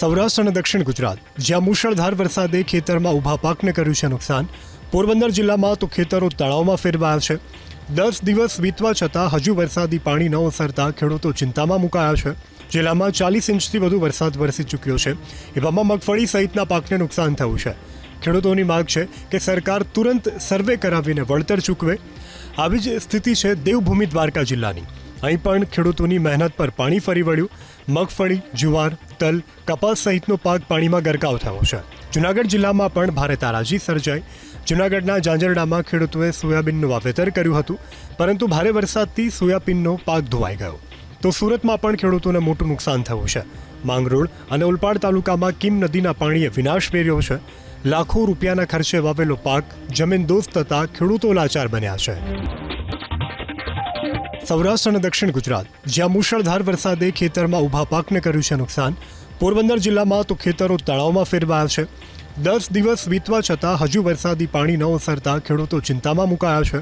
સૌરાષ્ટ્ર અને દક્ષિણ ગુજરાત જ્યાં મુશળધાર વરસાદે ખેતરમાં ઊભા પાકને કર્યું છે નુકસાન. પોરબંદર જિલ્લામાં તો ખેતરો તળાવમાં ફેરવાયા છે. 10 દિવસ વીતવા છતાં હજુ વરસાદી પાણી ન ઓસરતા ખેડૂતો ચિંતામાં મુકાયા છે. જિલ્લામાં 40 ઇંચથી વધુ વરસાદ વરસી ચૂક્યો છે. એવામાં મગફળી સહિતના પાકને નુકસાન થયું છે. ખેડૂતોની માંગ છે કે સરકાર તુરંત સર્વે કરાવીને વળતર ચૂકવે. આવી જ સ્થિતિ છે દેવભૂમિ દ્વારકા જિલ્લાની. અહીં પણ ખેડૂતોની મહેનત પર પાણી ફરી વળ્યું. મગફળી, જુવાર, તલ, કપાસ સહિતનો પાક પાણીમાં ગરકાવ થયો છે. જૂનાગઢ જિલ્લામાં પણ ભારે તારાજી સર્જાઈ. જૂનાગઢના જાંજરડામાં ખેડૂતોએ સોયાબીનનું વાવેતર કર્યું હતું, પરંતુ ભારે વરસાદથી સોયાબીનનો પાક ધોવાઈ ગયો. તો સુરતમાં પણ ખેડૂતોને મોટું નુકસાન થયું છે. માંગરોળ અને ઓલપાડ તાલુકામાં કીમ નદીના પાણીએ વિનાશ વેર્યો છે. લાખો રૂપિયાના ખર્ચે વાવેલો પાક જમીનદોસ્ત થતાં ખેડૂતો લાચાર બન્યા છે. સૌરાષ્ટ્ર અને દક્ષિણ ગુજરાત જ્યાં મુશળધાર વરસાદે ખેતરમાં ઊભા પાકને કર્યું છે નુકસાન. પોરબંદર જિલ્લામાં તો ખેતરો તળાવમાં ફેરવાયા છે. 10 દિવસ વીતવા છતાં હજુ વરસાદી પાણી ન ઓસરતા ખેડૂતો ચિંતામાં મુકાયા છે.